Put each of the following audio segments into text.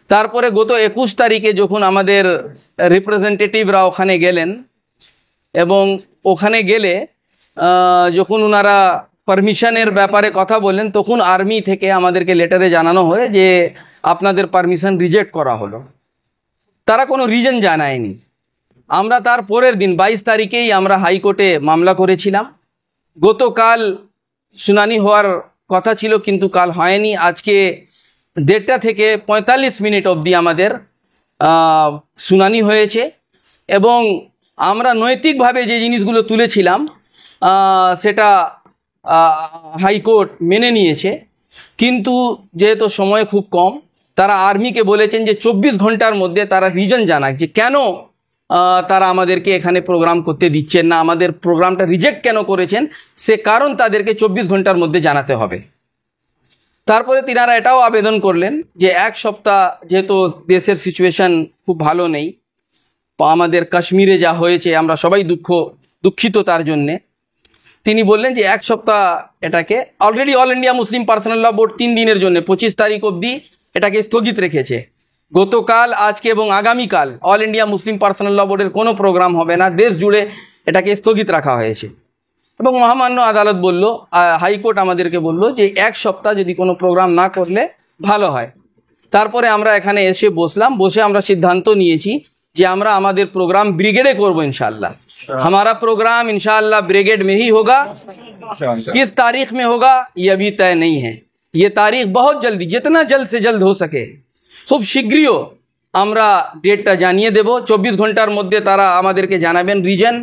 তারপরে গত 21 তারিখে যখন আমাদের রিপ্রেজেন্টেটিভরা ওখানে গেলেন এবং ওখানে গেলে যখন ওনারা পারমিশনের ব্যাপারে কথা বললেন, তখন আর্মি থেকে আমাদেরকে লেটারে জানানো হয় যে আপনাদের পারমিশন রিজেক্ট করা হলো। তারা কোনো রিজন জানায়নি। আমরা তার পরের দিন 22 তারিখেই আমরা হাইকোর্টে মামলা করেছিলাম। গতকাল শুনানি হওয়ার কথা ছিল কিন্তু কাল হয়নি। আজকে 1:30 থেকে 45 মিনিট অবধি আমাদের শুনানি হয়েছে এবং আমরা নৈতিকভাবে যে জিনিসগুলো তুলেছিলাম সেটা হাইকোর্ট মেনে নিয়েছে। কিন্তু যেহেতু সময় খুব কম, তারা আর্মিকে বলেছেন যে 24 ঘন্টার মধ্যে তারা রিজন জানাক যে কেন তারা আমাদেরকে এখানে প্রোগ্রাম করতে দিচ্ছেন না, আমাদের প্রোগ্রামটা রিজেক্ট কেন করেছেন সে কারণ তাদেরকে 24 ঘন্টার মধ্যে জানাতে হবে। তারপরে তিনারা এটাও আবেদন করলেন যে 1 সপ্তাহ, যেহেতু দেশের সিচুয়েশন খুব ভালো নেই, আমাদের কাশ্মীরে যা হয়েছে আমরা সবাই দুঃখিত তার জন্যে, তিনি বললেন যে 1 সপ্তাহ এটাকে, already all India Muslim personal law board 3 দিনের জন্য 25 তারিখ অবধি এটাকে স্থগিত রেখেছে। গতকাল, আজকে এবং আগামীকাল অল ইন্ডিয়া মুসলিম পার্সোনাল ল বোর্ডের কোনো প্রোগ্রাম হবে না, দেশ জুড়ে এটাকে স্থগিত রাখা হয়েছে। এবং মহামান্য আদালত বলল, হাইকোর্ট আমাদেরকে বলল যে 1 সপ্তাহ যদি কোনো প্রোগ্রাম না করলে ভালো হয়। তারপরে আমরা এখানে এসে বসলাম, বসে আমরা সিদ্ধান্ত নিয়েছি যে আমরা আমাদের प्रोग्राम ब्रिगेडे করব इंशाअल्लाह। हमारा प्रोग्राम इंशाअल्लाह ब्रिगेड में ही होगा। किस तारीख में होगा ये अभी तय नहीं है, ये तारीख बहुत जल्दी, जितना जल्द से जल्द हो सके খুব শীঘ্রই আমরা ডেটটা জানিয়ে দেব। 24 ঘন্টার মধ্যে তারা আমাদেরকে জানাবেন রিজন।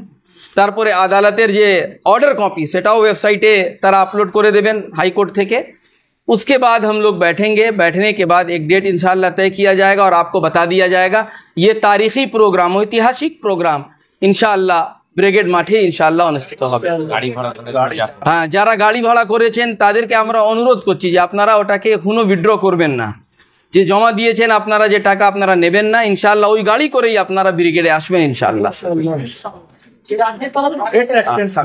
তারপরে আদালতের যে অর্ডার কপি সেটাও ওয়েবসাইটে তারা আপলোড করে দেবেন হাইকোর্ট থেকে। उसके बाद हम लोग बैठेंगे, बैठने के बाद एक डेट इंशाअल्लाह तय किया जाएगा और आपको बता दिया जाएगा। ये तारीखी प्रोग्राम, ऐतिहासिक प्रोग्राम इंशाअल्लाह ব্রিগেড মাঠে ইনশাআল্লাহ অনুষ্ঠিত হবে। হ্যাঁ, যারা গাড়ি ভাড়া করেছেন তাদেরকে আমরা অনুরোধ করছি যে আপনারা ওটাকে এখনো উইথড্র করবেন না, যে জমা দিয়েছেন আপনারা যে টাকা আপনারা নেবেন না। ইনশাআল্লাহ ওই গাড়ি করেই আপনারা ব্রিগেডে আসবেন ইনশাআল্লাহ।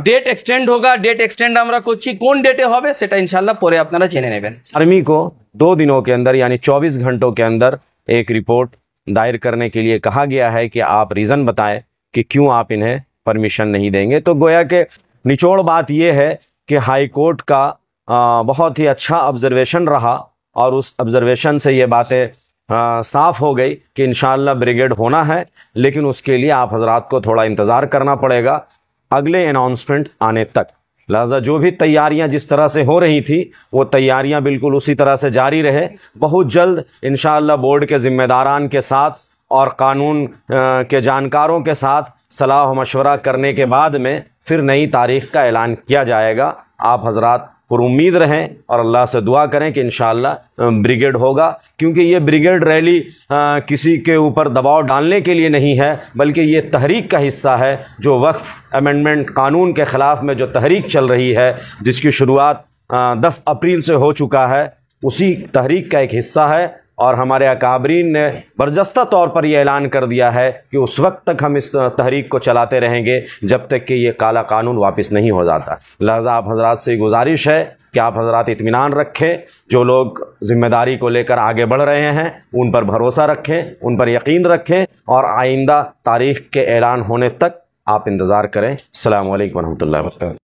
डेट एक्सटेंड होगा, डेट एक्सटेंड আমরা করছি, কোন ডেটে হবে সেটা ইনশাআল্লাহ পরে আপনারা জেনে নেবেন। आर्मी को 2 दिनों के अंदर यानी 24 घंटों के अंदर एक रिपोर्ट दायर करने के लिए कहा गया है कि आप रीज़न बताएं कि क्यों आप इन्हें परमिशन नहीं देंगे। तो गोया के निचोड़ बात ये है कि हाई कोर्ट का बहुत ही अच्छा ऑब्जर्वेशन रहा और उस ऑब्जर्वेशन से ये बातें साफ़ हो गई कि इंशाअल्लाह ब्रिगेड होना है, लेकिन उसके लिए आप हजरात को थोड़ा इंतज़ार करना पड़ेगा अगले अनाउंसमेंट आने तक। लिहाजा जो भी तैयारियां जिस तरह से हो रही थी वो तैयारियां बिल्कुल उसी तरह से जारी रहे। बहुत जल्द इंशाअल्लाह बोर्ड के ज़िम्मेदारान के साथ और कानून के जानकारों के साथ सलाह मशवरा करने के बाद में फिर नई तारीख़ का ऐलान किया जाएगा। आप हजरात पर उम्मीद रहें और अल्लाह से दुआ करें कि इंशाअल्लाह ब्रिगेड होगा, क्योंकि ये ब्रिगेड रैली किसी के ऊपर दबाव डालने के लिए नहीं है, बल्कि ये तहरीक का हिस्सा है। जो वक्फ अमेंडमेंट कानून के ख़िलाफ़ में जो तहरीक चल रही है, जिसकी शुरुआत 10 अप्रैल से हो चुका है, उसी तहरीक का एक हिस्सा है। और हमारे अकाबरीन ने बरजस्ता तौर पर यह ऐलान कर दिया है कि उस वक्त तक हम इस तहरीक को चलाते रहेंगे जब तक कि ये काला कानून वापस नहीं हो जाता। लिहाजा आप हजरात से गुजारिश है कि आप हजरात इत्मीनान रखें, जो लोग ज़िम्मेदारी को लेकर आगे बढ़ रहे हैं उन पर भरोसा रखें, उन पर यकीन रखें और आइंदा तारीख़ के ऐलान होने तक आप इंतज़ार करें। अस्सलामु अलैकुम व रहमतुल्लाहि व बरकातहू।